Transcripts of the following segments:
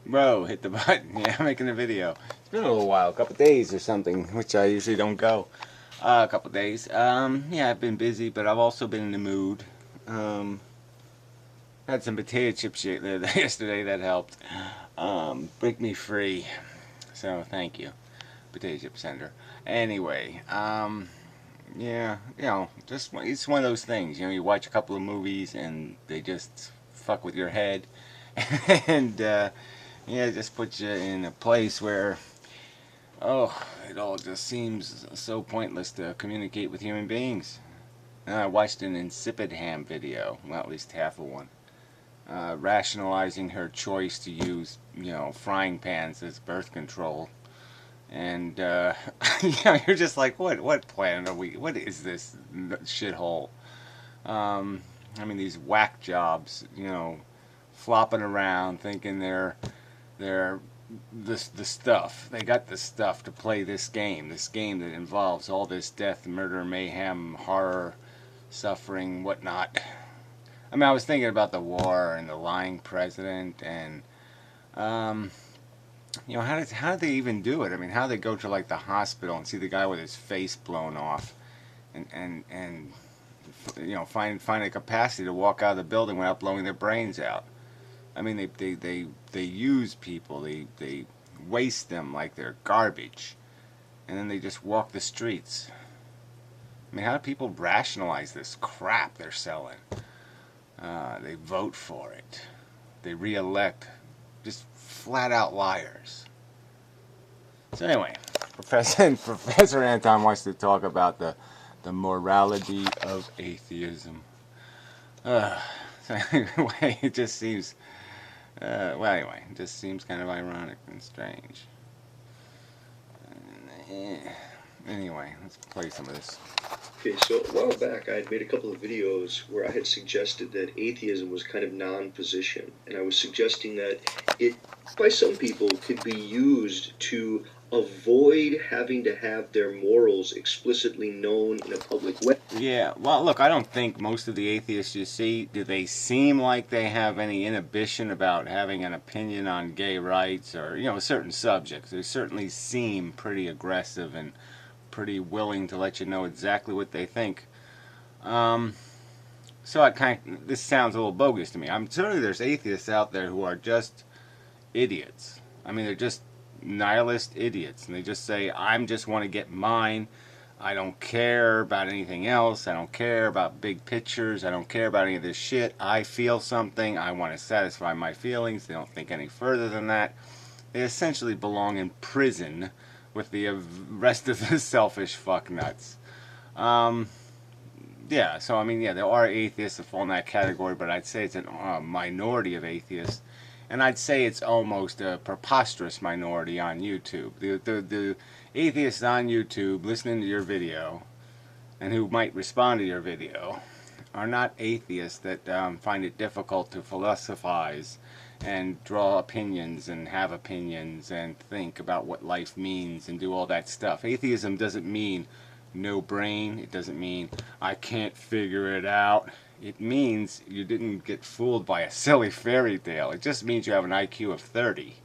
Bro, hit the button. Yeah, I'm making a video. It's been a little while, a couple days or something, which I usually don't go. A couple days. Yeah, I've been busy, but I've also been in the mood. Had some potato chips yesterday that helped break me free. So thank you, potato chip sender. Anyway, yeah, just it's one of those things. You watch a couple of movies and they just fuck with your head, and yeah, it just puts you in a place where, oh, it all just seems so pointless to communicate with human beings. And I watched an insipid ham video, well, at least half of one, rationalizing her choice to use, frying pans as birth control. And, you're just like, what planet are we, what is this shithole? I mean, these whack jobs, flopping around thinking they're the stuff. They got the stuff to play this game that involves all this death, murder, mayhem, horror, suffering, whatnot. I mean, I was thinking about the war and the lying president, and how did they even do it? I mean, how did they go to like the hospital and see the guy with his face blown off, and find a capacity to walk out of the building without blowing their brains out? I mean, they use people, they waste them like they're garbage, and then they just walk the streets. I mean, how do people rationalize this crap they're selling? They vote for it. They re-elect. Just flat out liars. So anyway, Professoranton wants to talk about the morality of atheism. So anyway, it just seems... it just seems kind of ironic and strange. Anyway, let's play some of this. Okay, so a while back I had made a couple of videos where I had suggested that atheism was kind of non-position, and I was suggesting that it, by some people, could be used to avoid having to have their morals explicitly known in a public way. Yeah, well, look, I don't think most of the atheists you see, do they seem like they have any inhibition about having an opinion on gay rights or, certain subjects. They certainly seem pretty aggressive and pretty willing to let you know exactly what they think. So this sounds a little bogus to me. I'm certainly there's atheists out there who are just idiots. I mean, they're just nihilist idiots, and they just say, I just want to get mine. I don't care about anything else. I don't care about big pictures. I don't care about any of this shit. I feel something. I want to satisfy my feelings. They don't think any further than that. They essentially belong in prison with the rest of the selfish fucknuts. Yeah, so I mean, yeah, there are atheists that fall in that category, but I'd say it's a minority of atheists. And I'd say it's almost a preposterous minority on YouTube. The atheists on YouTube listening to your video and who might respond to your video are not atheists that find it difficult to philosophize and draw opinions and have opinions and think about what life means and do all that stuff. Atheism doesn't mean no brain. It doesn't mean I can't figure it out. It means you didn't get fooled by a silly fairy tale. It just means you have an IQ of 30.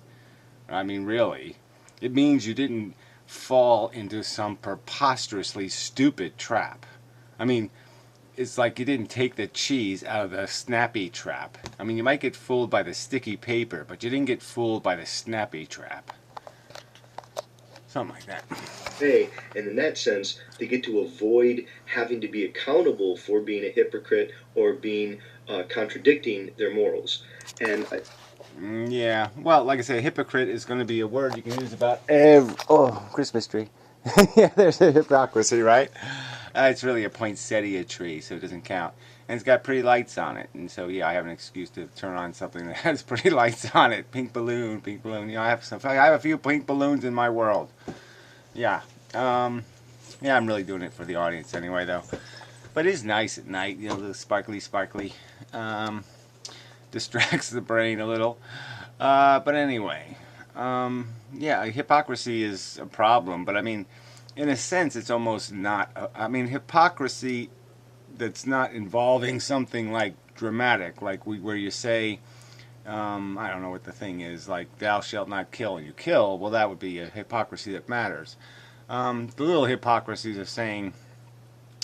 I mean, really. It means you didn't fall into some preposterously stupid trap. I mean, it's like you didn't take the cheese out of the snappy trap. I mean, you might get fooled by the sticky paper, but you didn't get fooled by the snappy trap. Something like that. Hey, and in that sense, they get to avoid having to be accountable for being a hypocrite or being contradicting their morals. And yeah, well, like I said, hypocrite is going to be a word you can use about Christmas tree. Yeah, there's a hypocrisy, right? It's really a poinsettia tree, so it doesn't count. And it's got pretty lights on it. And so, yeah, I have an excuse to turn on something that has pretty lights on it. Pink balloon, pink balloon. I have a few pink balloons in my world. Yeah. Yeah, I'm really doing it for the audience anyway, though. But it is nice at night, the sparkly. Distracts the brain a little. But anyway, yeah, hypocrisy is a problem. But I mean, in a sense, it's almost not. I mean, hypocrisy that's not involving something like dramatic, like where you say, I don't know what the thing is, like thou shalt not kill and you kill, well, that would be a hypocrisy that matters. The little hypocrisies of saying,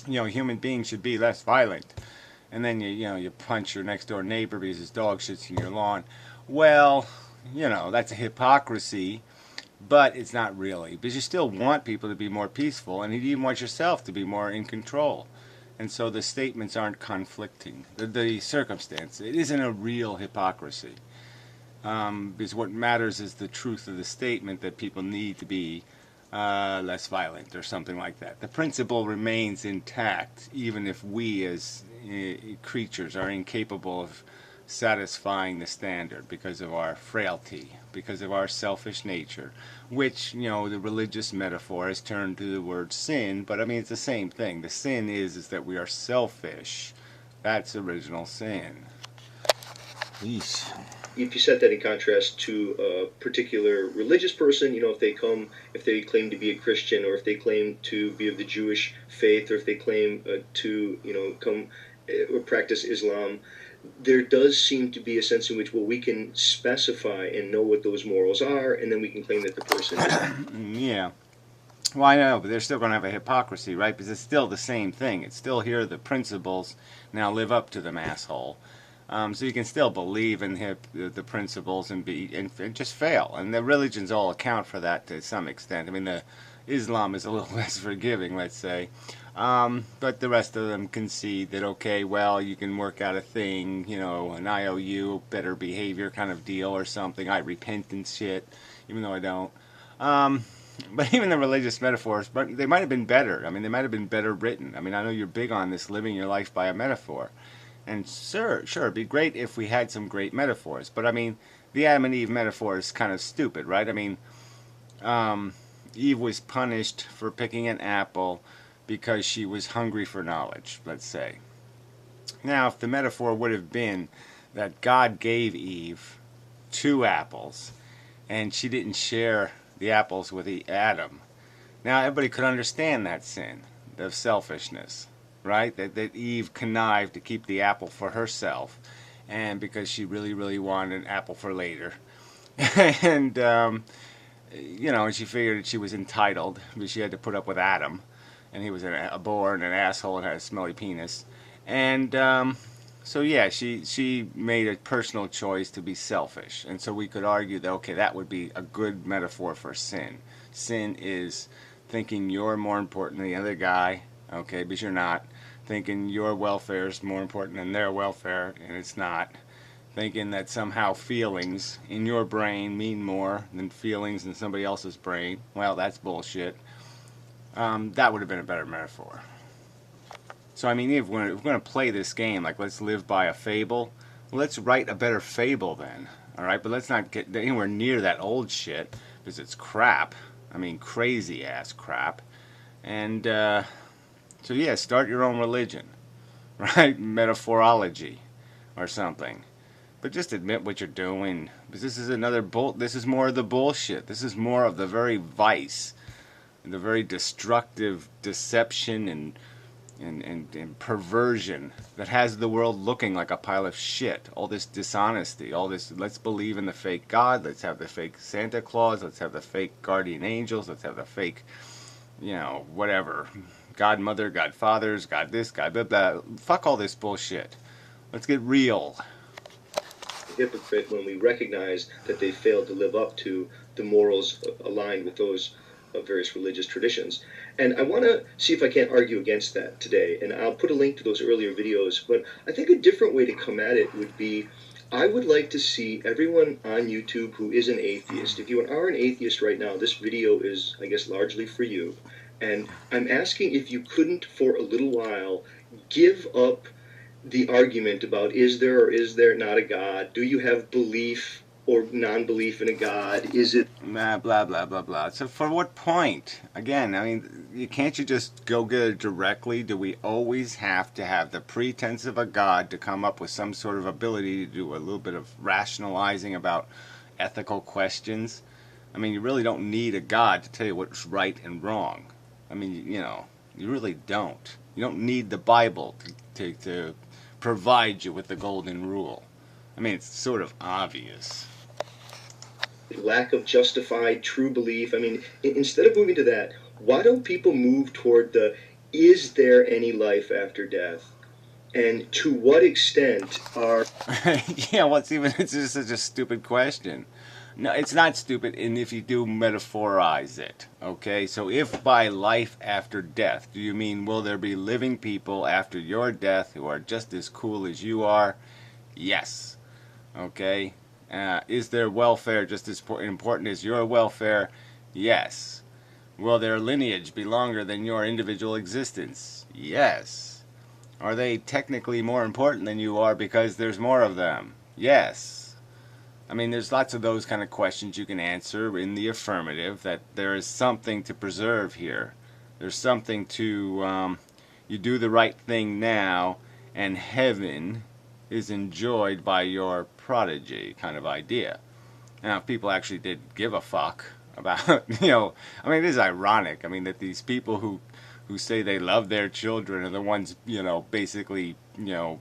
human beings should be less violent, and then you punch your next door neighbor because his dog shits in your lawn. Well, that's a hypocrisy, but it's not really, because you still want people to be more peaceful, and you even want yourself to be more in control. And so the statements aren't conflicting. The circumstance, it isn't a real hypocrisy. Because what matters is the truth of the statement that people need to be less violent or something like that. The principle remains intact, even if we as creatures are incapable of satisfying the standard because of our frailty, because of our selfish nature, which, the religious metaphor has turned to the word sin, but I mean, it's the same thing. The sin is that we are selfish. That's original sin. Yeesh. If you set that in contrast to a particular religious person, if they claim to be a Christian, or if they claim to be of the Jewish faith, or if they claim to, come or practice Islam, there does seem to be a sense in which, we can specify and know what those morals are, and then we can claim that the person is. Yeah. Well, I know, but they're still going to have a hypocrisy, right? Because it's still the same thing. It's still here are the principles. Now live up to them, asshole. So you can still believe in the principles and just fail. And the religions all account for that to some extent. I mean, the Islam is a little less forgiving, let's say. But the rest of them concede that, okay, well, you can work out a thing, an IOU, better behavior kind of deal or something. I repentance shit, even though I don't. But even the religious metaphors, but they might have been better. I mean, they might have been better written. I mean, I know you're big on this, living your life by a metaphor. And sure, it'd be great if we had some great metaphors. But I mean, the Adam and Eve metaphor is kind of stupid, right? I mean, Eve was punished for picking an apple because she was hungry for knowledge, let's say. Now, if the metaphor would have been that God gave Eve 2 apples, and she didn't share the apples with Adam, now everybody could understand that sin of selfishness. Right? That Eve connived to keep the apple for herself, and because she really, really wanted an apple for later. And, and she figured that she was entitled, because she had to put up with Adam, and he was a bore and an asshole and had a smelly penis. And so, yeah, she made a personal choice to be selfish. And so we could argue that, okay, that would be a good metaphor for sin. Sin is thinking you're more important than the other guy, okay, because you're not. Thinking your welfare is more important than their welfare, and it's not. Thinking that somehow feelings in your brain mean more than feelings in somebody else's brain. Well, that's bullshit. That would have been a better metaphor. So, I mean, if we're going to play this game, like let's live by a fable, well, let's write a better fable then. Alright, but let's not get anywhere near that old shit, because it's crap. I mean, crazy ass crap. And, so yeah, start your own religion, right? Metaphorology or something. But just admit what you're doing. Because this is this is more of the bullshit. This is more of the very vice, and the very destructive deception and perversion that has the world looking like a pile of shit. All this dishonesty, all this, let's believe in the fake God, let's have the fake Santa Claus, let's have the fake guardian angels, let's have the fake, whatever. Godmother, Godfathers, God this, God blah, blah. Fuck all this bullshit. Let's get real. Hypocrite when we recognize that they failed to live up to the morals aligned with those of various religious traditions. And I want to see if I can't argue against that today. And I'll put a link to those earlier videos. But I think a different way to come at it would be, I would like to see everyone on YouTube who is an atheist. If you are an atheist right now, this video is, I guess, largely for you. And I'm asking if you couldn't, for a little while, give up the argument about is there or is there not a God? Do you have belief or non-belief in a God? Is it... Blah, blah, blah, blah, blah. So for what point? Again, I mean, can't you just go get it directly? Do we always have to have the pretense of a God to come up with some sort of ability to do a little bit of rationalizing about ethical questions? I mean, you really don't need a God to tell you what's right and wrong. I mean, you really don't. You don't need the Bible to provide you with the golden rule. I mean, it's sort of obvious. Lack of justified true belief. I mean, instead of moving to that, why don't people move toward the is there any life after death? And to what extent are... Yeah, what's even, it's just such a stupid question. No, it's not stupid, and if you do metaphorize it, okay? So if by life after death, do you mean will there be living people after your death who are just as cool as you are? Yes. Okay? Is their welfare just as important as your welfare? Yes. Will their lineage be longer than your individual existence? Yes. Are they technically more important than you are because there's more of them? Yes. I mean, there's lots of those kind of questions you can answer in the affirmative, that there is something to preserve here. There's something to, you do the right thing now, and heaven is enjoyed by your prodigy kind of idea. Now, if people actually did give a fuck about, I mean, it is ironic. I mean, that these people who say they love their children are the ones, basically, shitting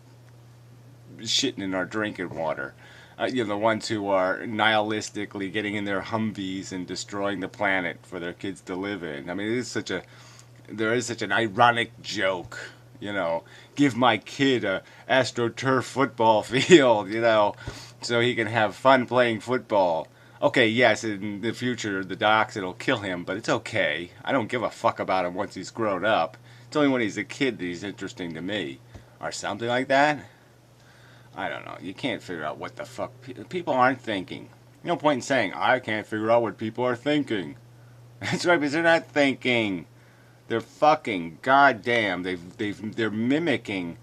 in our drinking water. The ones who are nihilistically getting in their Humvees and destroying the planet for their kids to live in. I mean, there is such an ironic joke. Give my kid a AstroTurf football field, so he can have fun playing football. Okay, yes, in the future, the dioxin will kill him, but it's okay. I don't give a fuck about him once he's grown up. It's only when he's a kid that he's interesting to me. Or something like that. I don't know. You can't figure out what the fuck... People aren't thinking. No point in saying, I can't figure out what people are thinking. That's right, because they're not thinking. They're fucking goddamn. They're mimicking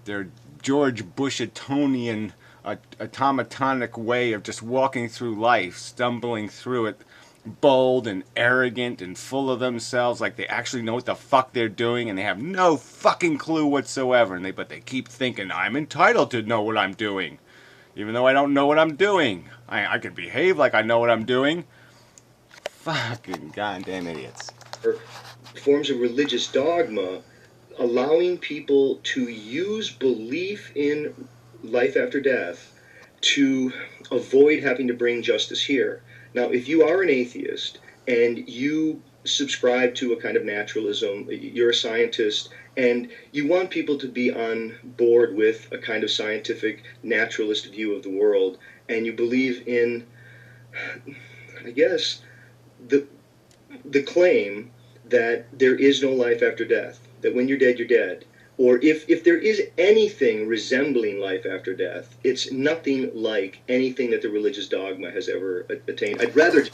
their George Bushetonian automatonic way of just walking through life, stumbling through it, bold and arrogant and full of themselves, like they actually know what the fuck they're doing, and they have no fucking clue whatsoever. But they keep thinking, I'm entitled to know what I'm doing, even though I don't know what I'm doing. I can behave like I know what I'm doing. Fucking goddamn idiots. Forms of religious dogma allowing people to use belief in life after death to avoid having to bring justice here. Now, if you are an atheist and you subscribe to a kind of naturalism, you're a scientist, and you want people to be on board with a kind of scientific naturalist view of the world, and you believe in, I guess, the claim that there is no life after death, that when you're dead, you're dead. Or if there is anything resembling life after death, it's nothing like anything that the religious dogma has ever attained. I'd rather...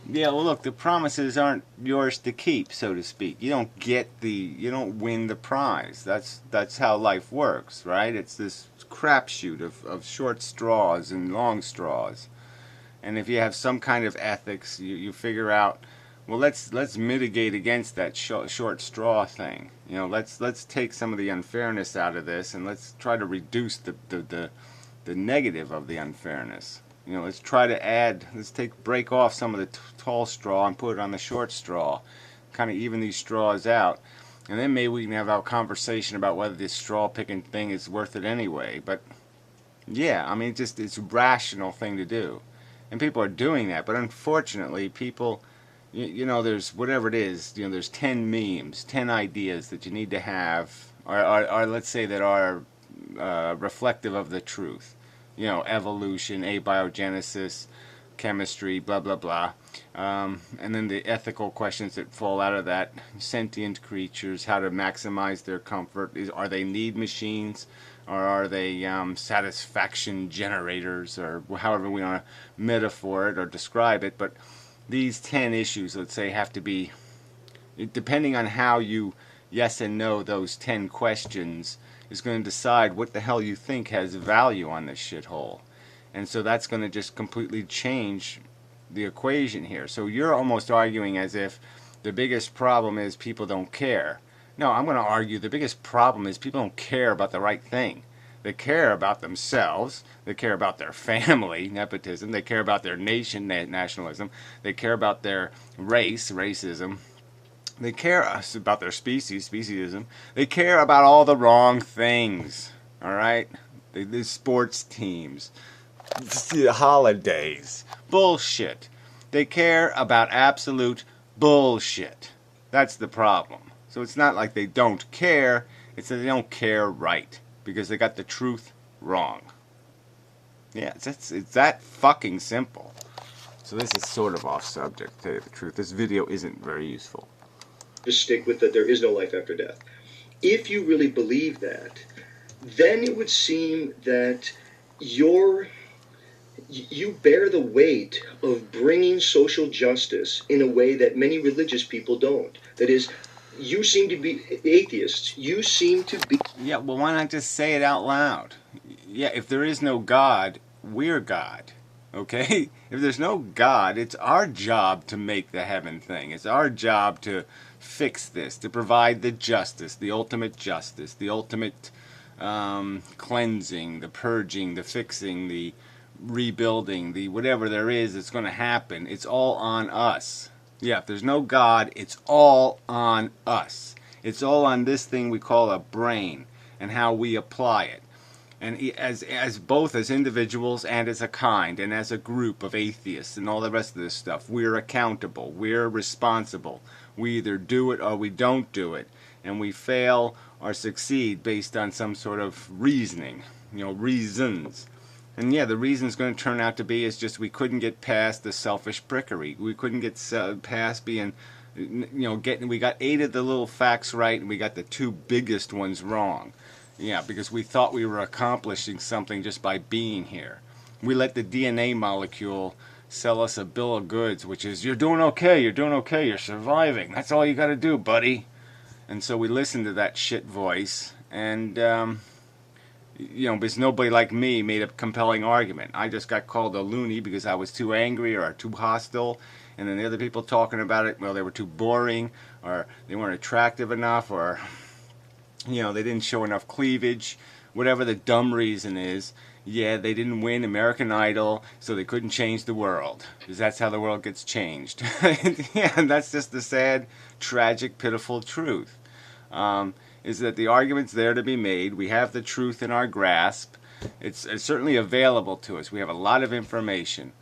Yeah, well, look, the promises aren't yours to keep, so to speak. You don't win the prize. That's how life works, right? It's this crapshoot of short straws and long straws. And if you have some kind of ethics, you figure out, well, let's mitigate against that short straw thing. Let's take some of the unfairness out of this, and let's try to reduce the negative of the unfairness. Let's try to break off some of the tall straw and put it on the short straw, kind of even these straws out, and then maybe we can have our conversation about whether this straw picking thing is worth it anyway. But yeah, I mean, it's a rational thing to do, and people are doing that. But unfortunately, people. There's whatever it is, there's 10 memes, 10 ideas that you need to have, or let's say that are reflective of the truth. Evolution, abiogenesis, chemistry, blah, blah, blah. And then the ethical questions that fall out of that. Sentient creatures, how to maximize their comfort. Are they need machines? Or are they satisfaction generators? Or however we want to metaphor it or describe it. But these 10 issues, let's say, have to be, depending on how you yes and no those 10 questions, is going to decide what the hell you think has value on this shithole. And so that's going to just completely change the equation here. So you're almost arguing as if the biggest problem is people don't care. No, I'm going to argue the biggest problem is people don't care about the right thing. They care about themselves. They care about their family, nepotism. They care about their nation, nationalism. They care about their race, racism. They care about their species, speciesism. They care about all the wrong things, all right? The sports teams, holidays. Bullshit. They care about absolute bullshit. That's the problem. So it's not like they don't care, it's that they don't care right. Because they got the truth wrong. Yeah, it's that fucking simple. So this is sort of off subject, to tell you the truth. This video isn't very useful. Just stick with that there is no life after death. If you really believe that, then it would seem that you bear the weight of bringing social justice in a way that many religious people don't. That is, you seem to be atheists. You seem to be... Yeah, well, why not just say it out loud? Yeah, if there is no God, we're God. Okay? If there's no God, it's our job to make the heaven thing. It's our job to fix this, to provide the justice, the ultimate cleansing, the purging, the fixing, the rebuilding, the whatever there is that's going to happen. It's all on us. Yeah, if there's no God, it's all on us. It's all on this thing we call a brain and how we apply it. And as both as individuals and as a kind and as a group of atheists and all the rest of this stuff, we're accountable. We're responsible. We either do it or we don't do it. And we fail or succeed based on some sort of reasoning, reasons. And yeah, the reason's going to turn out to be is just we couldn't get past the selfish prickery. We couldn't get past being, we got 8 of the little facts right and we got the 2 biggest ones wrong. Yeah, because we thought we were accomplishing something just by being here. We let the DNA molecule sell us a bill of goods, which is, you're doing okay, you're surviving. That's all you got to do, buddy. And so we listened to that shit voice, and, because nobody like me made a compelling argument. I just got called a loony because I was too angry or too hostile, and then the other people talking about it, well, they were too boring, or they weren't attractive enough, or... they didn't show enough cleavage, whatever the dumb reason is. Yeah, they didn't win American Idol, so they couldn't change the world. Because that's how the world gets changed. Yeah, and that's just the sad, tragic, pitiful truth. Is that the argument's there to be made. We have the truth in our grasp. It's certainly available to us. We have a lot of information.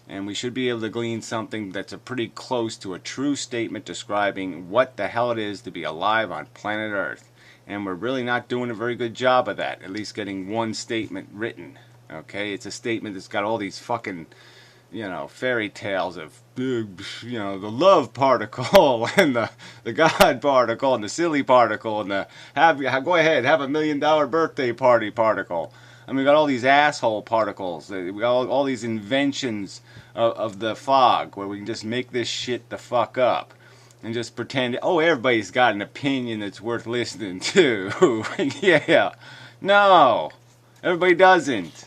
And we should be able to glean something that's pretty close to a true statement describing what the hell it is to be alive on planet Earth. And we're really not doing a very good job of that, at least getting one statement written. Okay, it's a statement that's got all these fucking, fairy tales of, the love particle and the God particle and the silly particle and the go ahead, have $1 million birthday party particle. I mean, we got all these asshole particles. We got all these inventions of the fog where we can just make this shit the fuck up. And just pretend, everybody's got an opinion that's worth listening to. Yeah. No. Everybody doesn't.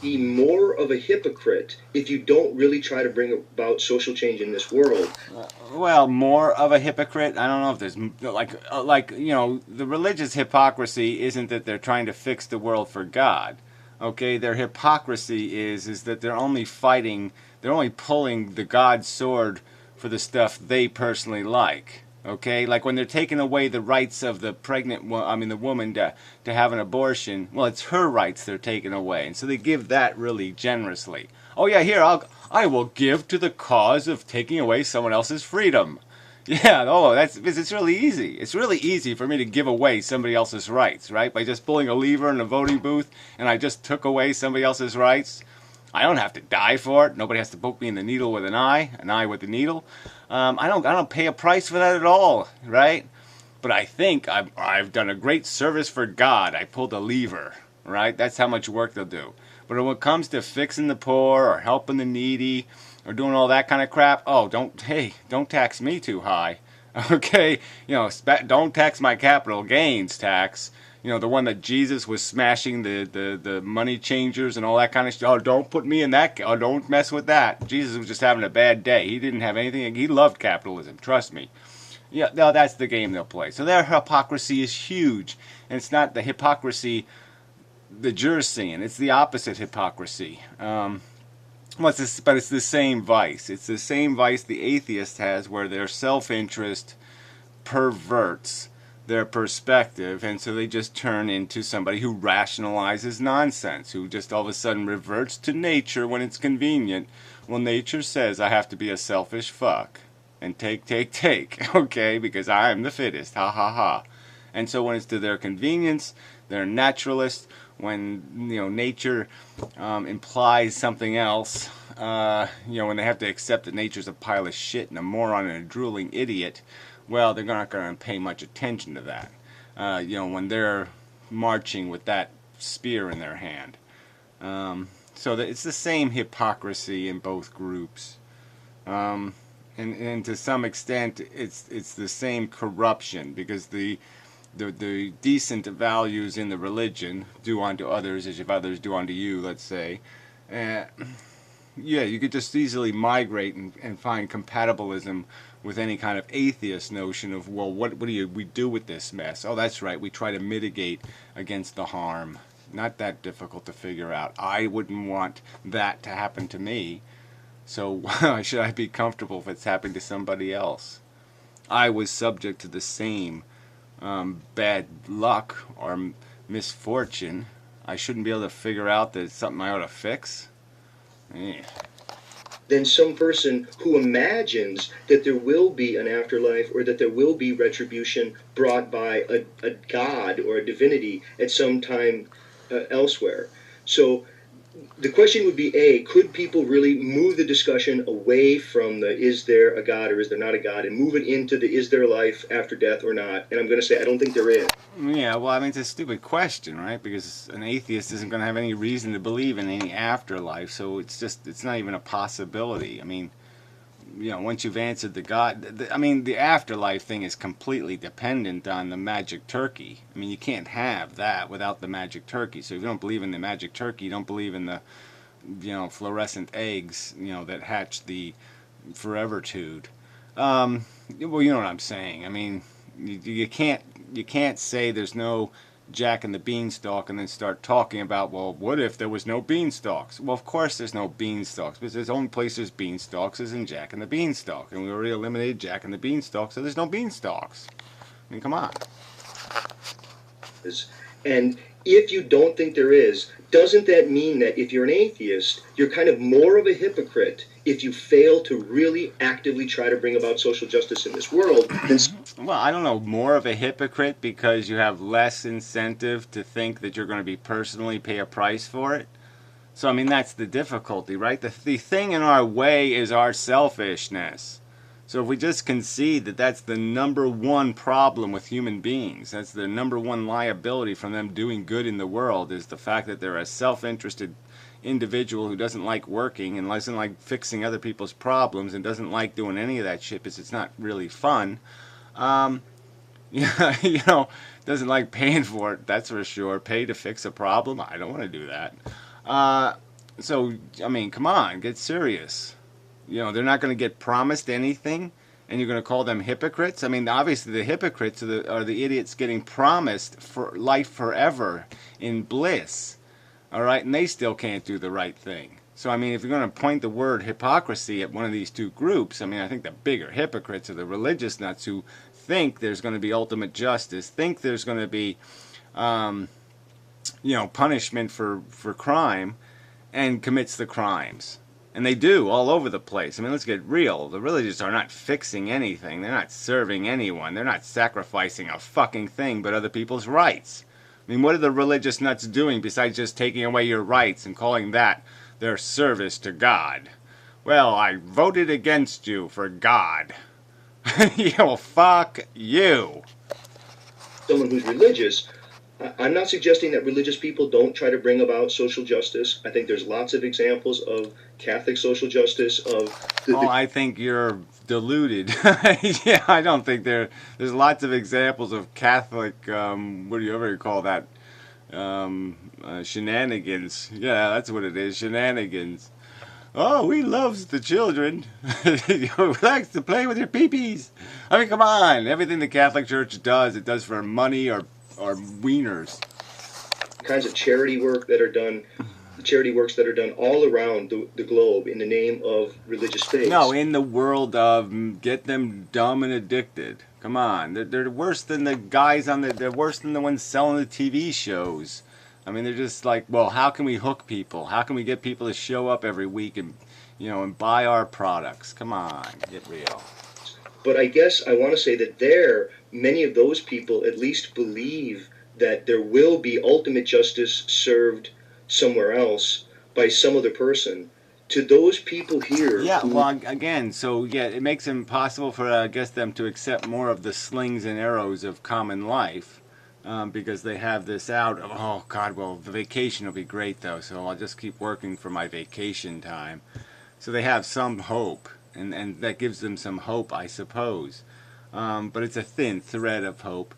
Be more of a hypocrite if you don't really try to bring about social change in this world. Well, more of a hypocrite? I don't know if there's, the religious hypocrisy isn't that they're trying to fix the world for God. Okay, their hypocrisy is that they're only pulling the God sword for the stuff they personally like. Okay, like when they're taking away the rights of the the woman to have an abortion, well, it's her rights they're taking away, and so they give that really generously. Oh yeah, here I will give to the cause of taking away someone else's freedom. Yeah, it's really easy. It's really easy for me to give away somebody else's rights, right? By just pulling a lever in a voting booth, and I just took away somebody else's rights. I don't have to die for it. Nobody has to poke me in the needle with an eye with a needle. I don't pay a price for that at all, right? But I think I've done a great service for God. I pulled a lever, right? That's how much work they'll do. But when it comes to fixing the poor or helping the needy or doing all that kind of crap, don't tax me too high, okay? Don't tax my capital gains tax. The one that Jesus was smashing the money changers and all that kind of stuff. Oh, don't put me in that. Oh, don't mess with that. Jesus was just having a bad day. He didn't have anything. He loved capitalism. Trust me. Yeah, no, that's the game they'll play. So their hypocrisy is huge. And it's not the hypocrisy the jurors seeing. It's the opposite hypocrisy. But it's the same vice. It's the same vice the atheist has where their self-interest perverts their perspective, and so they just turn into somebody who rationalizes nonsense, who just all of a sudden reverts to nature when it's convenient. Well, nature says I have to be a selfish fuck and take, okay, because I am the fittest, ha ha ha. And so when it's to their convenience, they're naturalists. When nature implies something else, when they have to accept that nature's a pile of shit and a moron and a drooling idiot, well, they're not going to pay much attention to that. When they're marching with that spear in their hand. So that it's the same hypocrisy in both groups. And to some extent, it's the same corruption, because the decent values in the religion do unto others as if others do unto you, let's say. You could just easily migrate and find compatibilism with any kind of atheist notion of, well, what do we do with this mess? Oh, that's right, we try to mitigate against the harm. Not that difficult to figure out. I wouldn't want that to happen to me, so why should I be comfortable if it's happening to somebody else? I was subject to the same bad luck or misfortune. I shouldn't be able to figure out that it's something I ought to fix? Than some person who imagines that there will be an afterlife or that there will be retribution brought by a god or a divinity at some time elsewhere. So the question would be, A, could people really move the discussion away from the is there a God or is there not a God and move it into the is there life after death or not? And I'm going to say I don't think there is. Yeah, well, I mean, it's a stupid question, right? Because an atheist isn't going to have any reason to believe in any afterlife, so it's not even a possibility. I mean, once you've answered the God, the afterlife thing is completely dependent on the magic turkey. I mean, you can't have that without the magic turkey. So if you don't believe in the magic turkey, you don't believe in the, fluorescent eggs, that hatch the forevertude. Well, you know what I'm saying. I mean, you can't say there's no Jack and the Beanstalk and then start talking about, well, what if there was no beanstalks? Well, of course there's no beanstalks, because there's only place there's beanstalks is in Jack and the Beanstalk, and we already eliminated Jack and the Beanstalk, so there's no beanstalks. I mean, come on. And if you don't think there is, doesn't that mean that if you're an atheist, you're kind of more of a hypocrite if you fail to really actively try to bring about social justice in this world? Well, I don't know, more of a hypocrite because you have less incentive to think that you're going to be personally pay a price for it. So, I mean, that's the difficulty, right? The thing in our way is our selfishness. So if we just concede that that's the number one problem with human beings, that's the number one liability from them doing good in the world, is the fact that they're a self-interested individual who doesn't like working and doesn't like fixing other people's problems and doesn't like doing any of that shit because it's not really fun. Doesn't like paying for it, that's for sure. Pay to fix a problem? I don't want to do that. So, I mean, come on, get serious. They're not going to get promised anything, and you're going to call them hypocrites? I mean, obviously the hypocrites are the idiots getting promised for life forever in bliss. All right, and they still can't do the right thing. So, I mean, if you're going to point the word hypocrisy at one of these two groups, I mean, I think the bigger hypocrites are the religious nuts who think there's going to be ultimate justice, think there's going to be, punishment for crime, and commits the crimes. And they do, all over the place. I mean, let's get real. The religious are not fixing anything. They're not serving anyone. They're not sacrificing a fucking thing but other people's rights. I mean, what are the religious nuts doing besides just taking away your rights and calling that their service to God? Well, I voted against you for God. Well, fuck you. Someone who's religious, I'm not suggesting that religious people don't try to bring about social justice. I think there's lots of examples of Catholic social justice. I think you're deluded. Yeah, I don't think there's lots of examples of Catholic, what do you ever call that? Shenanigans. Yeah, that's what it is, shenanigans. Oh, he loves the children. He likes to play with your peepees. I mean, come on. Everything the Catholic Church does, it does for money or wieners. Kinds of charity work that are done. charity works that are done all around the globe in the name of religious faith. No, in the world of get them dumb and addicted. Come on, they're worse than the guys on the. They're worse than the ones selling the TV shows. I mean, they're just like, well, how can we hook people? How can we get people to show up every week and, and buy our products? Come on, get real. But I guess I want to say that many of those people at least believe that there will be ultimate justice served somewhere else by some other person. To those people here, yeah, well, again, so yeah, it makes it impossible for I guess them to accept more of the slings and arrows of common life, because they have this out of, oh God, well, the vacation will be great though, so I'll just keep working for my vacation time. So they have some hope, and that gives them some hope, I suppose, but it's a thin thread of hope.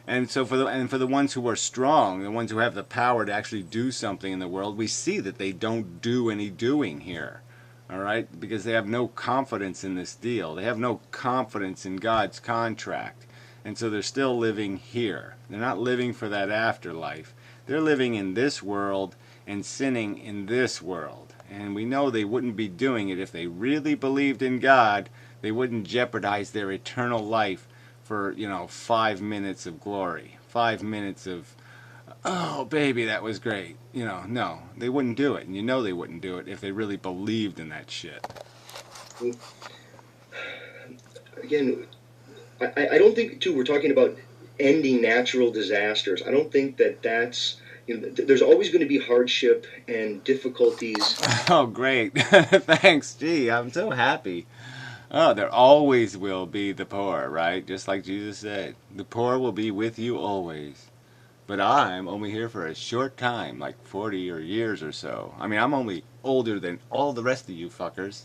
And so for the ones who are strong, the ones who have the power to actually do something in the world, we see that they don't do any doing here, all right? Because they have no confidence in this deal. They have no confidence in God's contract. And so they're still living here. They're not living for that afterlife. They're living in this world and sinning in this world. And we know they wouldn't be doing it if they really believed in God. They wouldn't jeopardize their eternal life for 5 minutes of glory, 5 minutes of, oh baby, that was great. No, they wouldn't do it, and they wouldn't do it if they really believed in that shit. Again, I don't think too we're talking about ending natural disasters. I don't think that's there's always going to be hardship and difficulties. Oh great, thanks. Gee, I'm so happy. Oh, there always will be the poor, right? Just like Jesus said, the poor will be with you always. But I'm only here for a short time, like 40 or years or so. I mean, I'm only older than all the rest of you fuckers,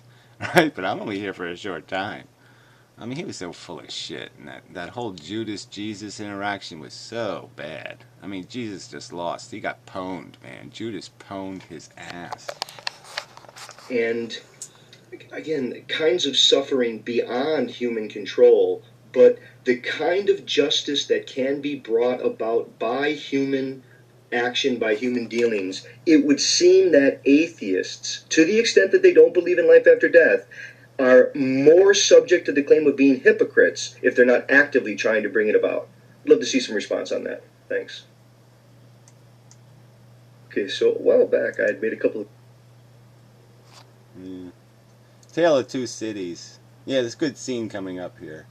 right? But I'm only here for a short time. I mean, he was so full of shit, and that whole Judas-Jesus interaction was so bad. I mean, Jesus just lost. He got pwned, man. Judas pwned his ass. And again, kinds of suffering beyond human control, but the kind of justice that can be brought about by human action, by human dealings, it would seem that atheists, to the extent that they don't believe in life after death, are more subject to the claim of being hypocrites if they're not actively trying to bring it about. I'd love to see some response on that. Thanks. Okay, so a while back I had made a couple of... Tale of Two Cities. Yeah, there's a good scene coming up here.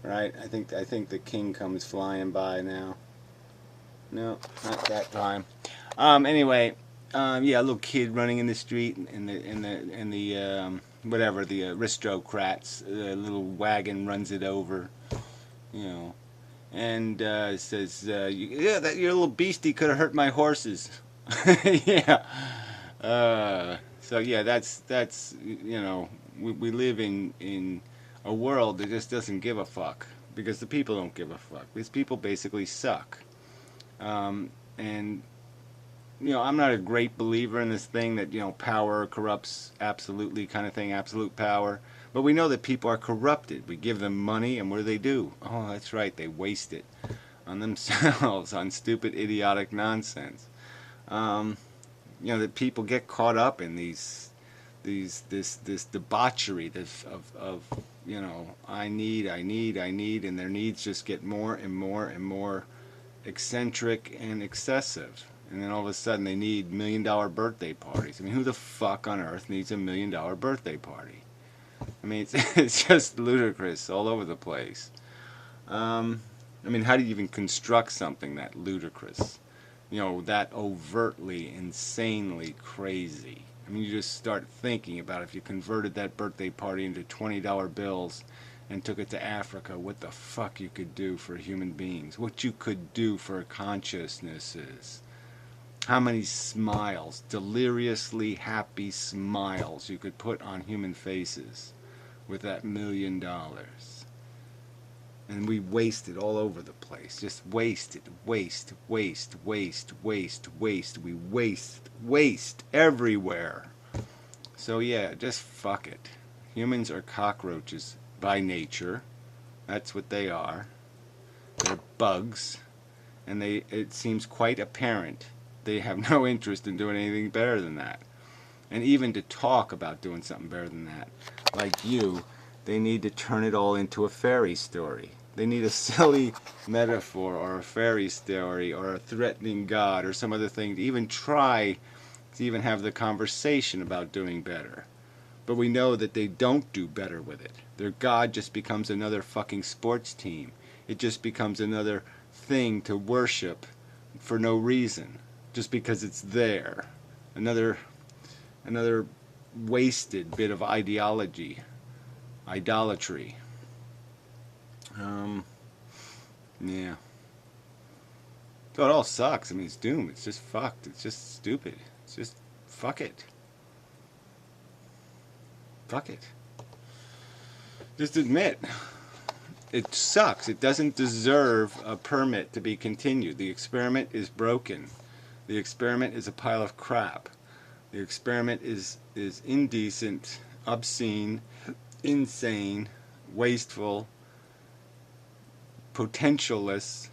Right? I think the king comes flying by now. No, not that time. Anyway, yeah, a little kid running in the street in the whatever, the aristocrats, the little wagon runs it over, and says, yeah, that your little beastie could have hurt my horses. Yeah. So yeah, that's we live in a world that just doesn't give a fuck, because the people don't give a fuck. These people basically suck. And I'm not a great believer in this thing that power corrupts absolutely kind of thing, absolute power. But we know that people are corrupted. We give them money, and what do? Oh, that's right, they waste it on themselves, on stupid, idiotic nonsense. That people get caught up in this debauchery of I need, and their needs just get more and more and more eccentric and excessive. And then all of a sudden they need $1 million birthday parties. I mean, who the fuck on earth needs $1 million birthday party? I mean, it's just ludicrous all over the place. I mean, how do you even construct something that ludicrous? That overtly, insanely crazy. I mean, you just start thinking about if you converted that birthday party into $20 bills and took it to Africa, what the fuck you could do for human beings, what you could do for consciousnesses. How many smiles, deliriously happy smiles you could put on human faces with that $1 million. And we waste it all over the place. Just waste it. Waste. We waste everywhere. So yeah, just fuck it. Humans are cockroaches by nature. That's what they are. They're bugs. And it seems quite apparent they have no interest in doing anything better than that. And even to talk about doing something better than that, like you, they need to turn it all into a fairy story. They need a silly metaphor or a fairy story or a threatening God or some other thing to even try to even have the conversation about doing better. But we know that they don't do better with it. Their God just becomes another fucking sports team. It just becomes another thing to worship for no reason, just because it's there. Another wasted bit of idolatry. Yeah. So it all sucks. I mean, it's doomed. It's just fucked. It's just stupid. It's just fuck it. Fuck it. Just admit. It sucks. It doesn't deserve a permit to be continued. The experiment is broken. The experiment is a pile of crap. The experiment is indecent, obscene, insane, wasteful, potentialless.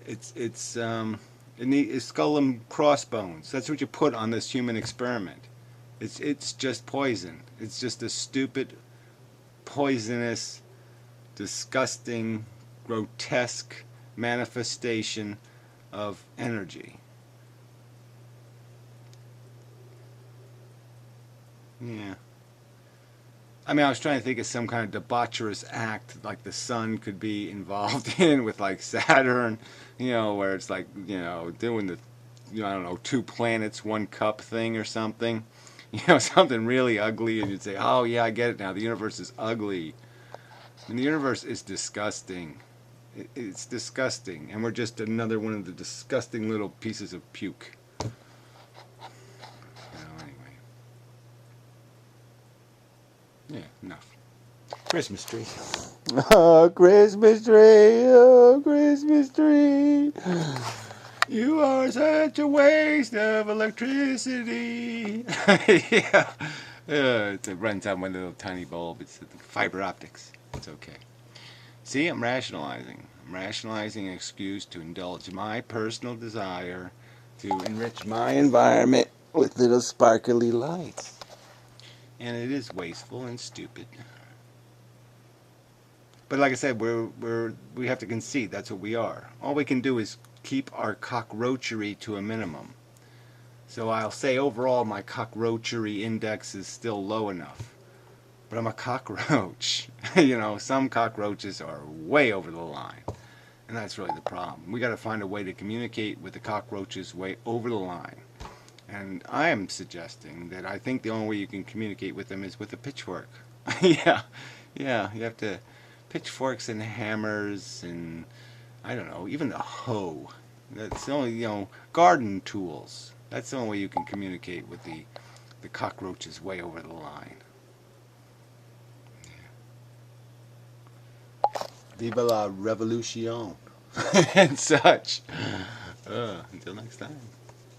It's skull and crossbones. That's what you put on this human experiment. It's just poison. It's just a stupid, poisonous, disgusting, grotesque manifestation of energy. Yeah. I mean, I was trying to think of some kind of debaucherous act like the sun could be involved in with like Saturn, where it's like, doing the, I don't know, 2 planets, 1 cup thing or something. Something really ugly, and you'd say, oh yeah, I get it now. The universe is ugly. And the universe is disgusting. It's disgusting. And we're just another one of the disgusting little pieces of puke. Anyway. Yeah, enough. Christmas tree. Oh, Christmas tree. Oh, Christmas tree. You are such a waste of electricity. Yeah. It runs on one little tiny bulb. It's fiber optics. It's okay. See, I'm rationalizing. I'm rationalizing an excuse to indulge my personal desire to enrich my environment with little sparkly lights. And it is wasteful and stupid. But like I said, we have to concede that's what we are. All we can do is keep our cockroachery to a minimum. So I'll say overall my cockroachery index is still low enough. But I'm a cockroach. Some cockroaches are way over the line. And that's really the problem. We got to find a way to communicate with the cockroaches way over the line. And I am suggesting that I think the only way you can communicate with them is with a pitchfork. Yeah, you have to pitchforks and hammers and I don't know, even the hoe. That's the only, garden tools. That's the only way you can communicate with the cockroaches way over the line. Yeah. Viva la revolution. And such. Until next time.